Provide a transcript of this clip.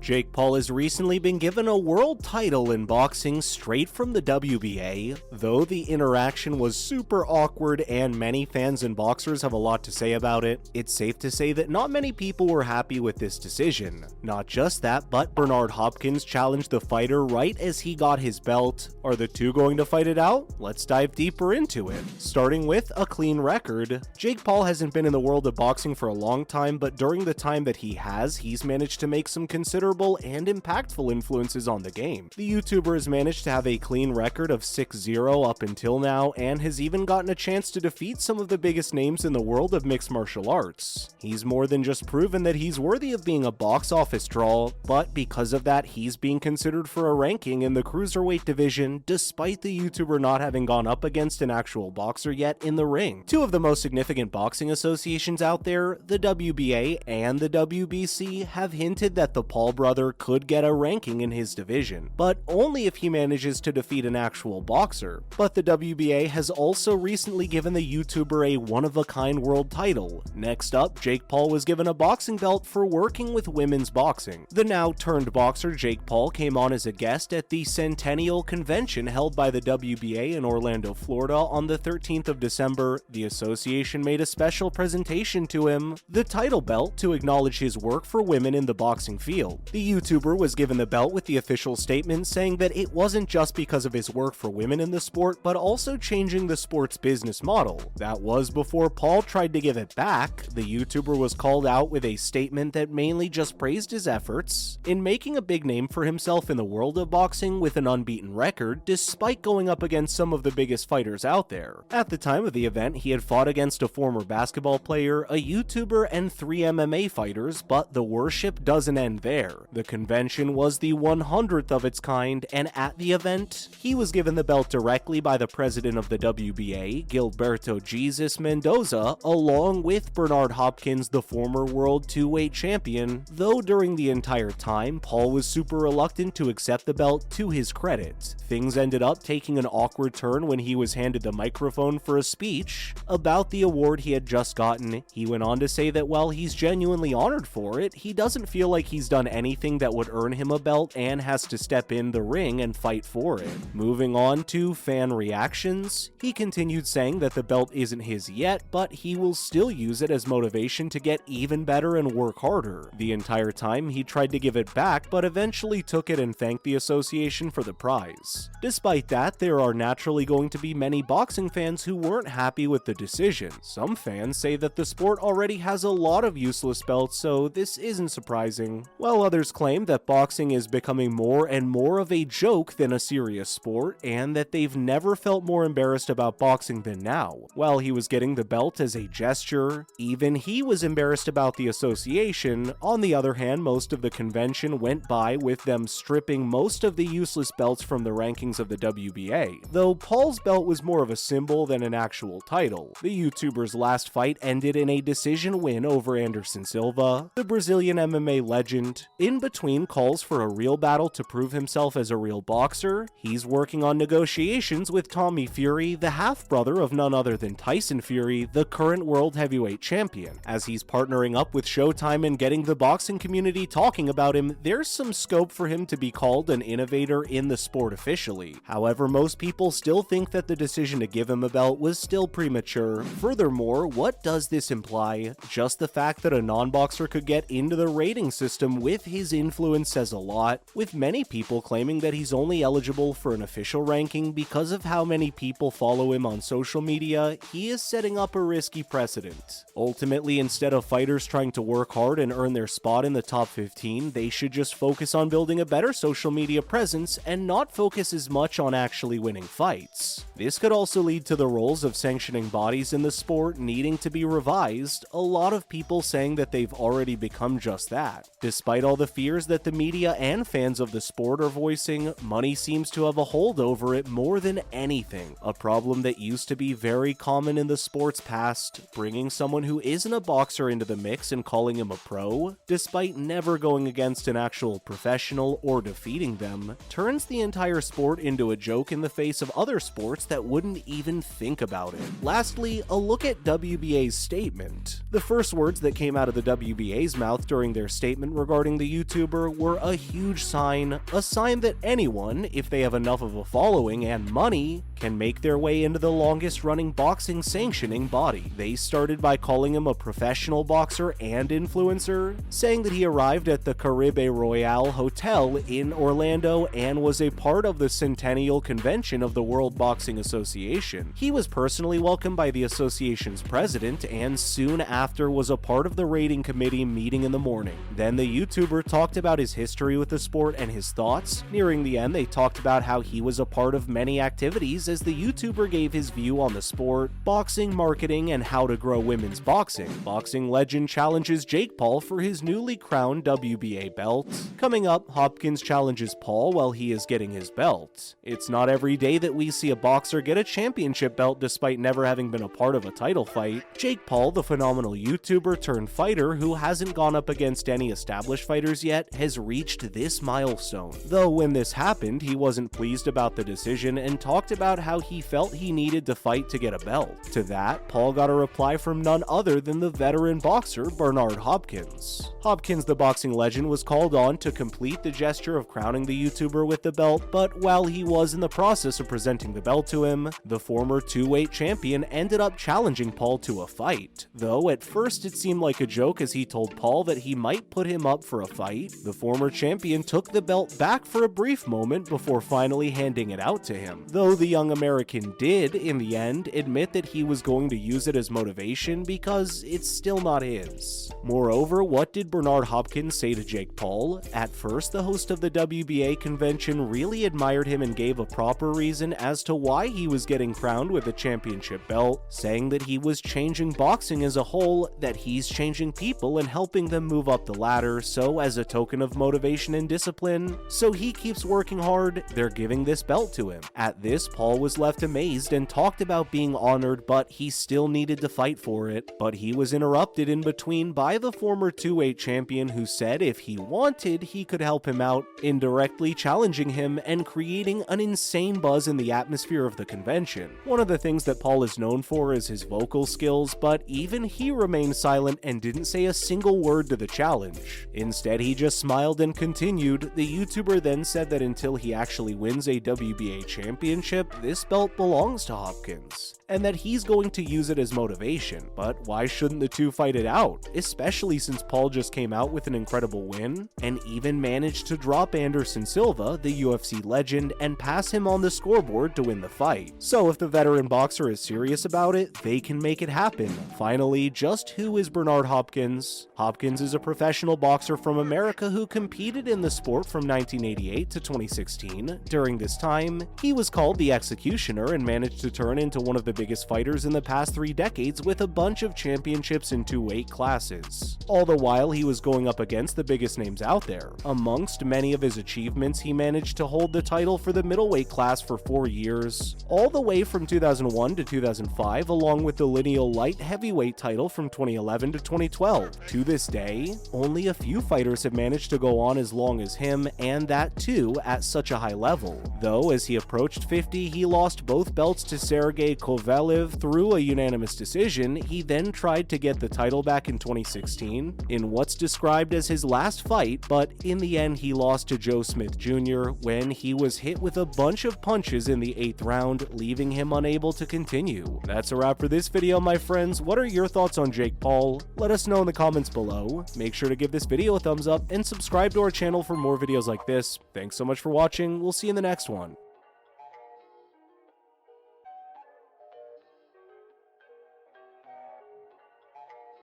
Jake Paul has recently been given a world title in boxing straight from the WBA. Though the interaction was super awkward and many fans and boxers have a lot to say about it, it's safe to say that not many people were happy with this decision. Not just that, but Bernard Hopkins challenged the fighter right as he got his belt. Are the two going to fight it out? Let's dive deeper into it. Starting with a clean record. Jake Paul hasn't been in the world of boxing for a long time, but during the time that he's managed to make some considerable and impactful influences on the game. The YouTuber has managed to have a clean record of 6-0 up until now, and has even gotten a chance to defeat some of the biggest names in the world of mixed martial arts. He's more than just proven that he's worthy of being a box office draw, but because of that, he's being considered for a ranking in the cruiserweight division, despite the YouTuber not having gone up against an actual boxer yet in the ring. Two of the most significant boxing associations out there, the WBA and the WBC, have hinted that the Paul brother could get a ranking in his division, but only if he manages to defeat an actual boxer. But the WBA has also recently given the YouTuber a one-of-a-kind world title. Next up, Jake Paul was given a boxing belt for working with women's boxing. The now-turned boxer Jake Paul came on as a guest at the Centennial Convention held by the WBA in Orlando, Florida on the 13th of December. The association made a special presentation to him, the title belt, to acknowledge his work for women in the boxing field. The YouTuber was given the belt with the official statement saying that it wasn't just because of his work for women in the sport, but also changing the sport's business model. That was before Paul tried to give it back. The YouTuber was called out with a statement that mainly just praised his efforts in making a big name for himself in the world of boxing with an unbeaten record, despite going up against some of the biggest fighters out there. At the time of the event, he had fought against a former basketball player, a YouTuber, and 3 MMA fighters, but the worship doesn't end there. The convention was the 100th of its kind, and at the event, he was given the belt directly by the president of the WBA, Gilberto Jesus Mendoza, along with Bernard Hopkins, the former world 2-weight champion, though during the entire time, Paul was super reluctant to accept the belt to his credit. Things ended up taking an awkward turn when he was handed the microphone for a speech about the award he had just gotten. He went on to say that while he's genuinely honored for it, he doesn't feel like he's done anything that would earn him a belt and has to step in the ring and fight for it. Moving on to fan reactions, he continued saying that the belt isn't his yet, but he will still use it as motivation to get even better and work harder. The entire time he tried to give it back, but eventually took it and thanked the association for the prize. Despite that, there are naturally going to be many boxing fans who weren't happy with the decision. Some fans say that the sport already has a lot of useless belts, so this isn't surprising, while others claim that boxing is becoming more and more of a joke than a serious sport, and that they've never felt more embarrassed about boxing than now. While he was getting the belt as a gesture, even he was embarrassed about the association. On the other hand, most of the convention went by with them stripping most of the useless belts from the rankings of the WBA, though Paul's belt was more of a symbol than an actual title. The YouTuber's last fight ended in a decision win over Anderson Silva, the Brazilian MMA legend. In between calls for a real battle to prove himself as a real boxer, he's working on negotiations with Tommy Fury, the half-brother of none other than Tyson Fury, the current world heavyweight champion. As he's partnering up with Showtime and getting the boxing community talking about him, there's some scope for him to be called an innovator in the sport officially. However, most people still think that the decision to give him a belt was still premature. Furthermore, what does this imply? Just the fact that a non-boxer could get into the rating system with his influence says a lot, with many people claiming that he's only eligible for an official ranking because of how many people follow him on social media. He is setting up a risky precedent. Ultimately, instead of fighters trying to work hard and earn their spot in the top 15, they should just focus on building a better social media presence and not focus as much on actually winning fights. This could also lead to the roles of sanctioning bodies in the sport needing to be revised, a lot of people saying that they've already become just that. Despite all the fears that the media and fans of the sport are voicing, money seems to have a hold over it more than anything, a problem that used to be very common in the sport's past. Bringing someone who isn't a boxer into the mix and calling him a pro, despite never going against an actual professional or defeating them, turns the entire sport into a joke in the face of other sports that wouldn't even think about it. Lastly, a look at WBA's statement. The first words that came out of the WBA's mouth during their statement regarding the YouTuber were a huge sign, a sign that anyone, if they have enough of a following and money, can make their way into the longest-running boxing sanctioning body. They started by calling him a professional boxer and influencer, saying that he arrived at the Caribe Royale Hotel in Orlando and was a part of the Centennial Convention of the World Boxing Association. He was personally welcomed by the association's president and soon after was a part of the rating committee meeting in the morning. Then the YouTuber talked about his history with the sport and his thoughts. Nearing the end, they talked about how he was a part of many activities as the YouTuber gave his view on the sport, boxing, marketing, and how to grow women's boxing. Boxing legend challenges Jake Paul for his newly crowned WBA belt. Coming up, Hopkins challenges Paul while he is getting his belt. It's not every day that we see a boxer get a championship belt despite never having been a part of a title fight. Jake Paul, the phenomenal YouTuber turned fighter who hasn't gone up against any established fighters yet, has reached this milestone. Though when this happened, he wasn't pleased about the decision and talked about how he felt he needed to fight to get a belt. To that, Paul got a reply from none other than the veteran boxer Bernard Hopkins. Hopkins, the boxing legend, was called on to complete the gesture of crowning the YouTuber with the belt, but while he was in the process of presenting the belt to him, the former 2-weight champion ended up challenging Paul to a fight. Though at first it seemed like a joke as he told Paul that he might put him up for a fight, the former champion took the belt back for a brief moment before finally handing it out to him. Though the young American did, in the end, admit that he was going to use it as motivation because it's still not his. Moreover, what did Bernard Hopkins say to Jake Paul? At first, the host of the WBA convention really admired him and gave a proper reason as to why he was getting crowned with a championship belt, saying that he was changing boxing as a whole, that he's changing people and helping them move up the ladder, so as a token of motivation and discipline, so he keeps working hard, they're giving this belt to him. At this, Paul was left amazed and talked about being honored, but he still needed to fight for it. But he was interrupted in between by the former 2-weight champion who said if he wanted, he could help him out, indirectly challenging him and creating an insane buzz in the atmosphere of the convention. One of the things that Paul is known for is his vocal skills, but even he remained silent and didn't say a single word to the challenge. Instead, he just smiled and continued. The YouTuber then said that until he actually wins a WBA championship, this belt belongs to Hopkins, and that he's going to use it as motivation. But why shouldn't the two fight it out? Especially since Paul just came out with an incredible win, and even managed to drop Anderson Silva, the UFC legend, and pass him on the scoreboard to win the fight. So if the veteran boxer is serious about it, they can make it happen. Finally, just who is Bernard Hopkins? Hopkins is a professional boxer from America who competed in the sport from 1988 to 2016. During this time, he was called the Executioner and managed to turn into one of the biggest fighters in the past 3 decades with a bunch of championships in 2 weight classes. All the while, he was going up against the biggest names out there. Amongst many of his achievements, he managed to hold the title for the middleweight class for 4 years, all the way from 2001 to 2005, along with the lineal light heavyweight title from 2011 to 2012. To this day, only a few fighters have managed to go on as long as him, and that too at such a high level. Though, as he approached 50, he lost both belts to Sergey Kovalev through a unanimous decision. He then tried to get the title back in 2016 in what's described as his last fight, but in the end he lost to Joe Smith Jr. when he was hit with a bunch of punches in the 8th round, leaving him unable to continue. That's a wrap for this video, my friends. What are your thoughts on Jake Paul? Let us know in the comments below. Make sure to give this video a thumbs up and subscribe to our channel for more videos like this. Thanks so much for watching. We'll see you in the next one.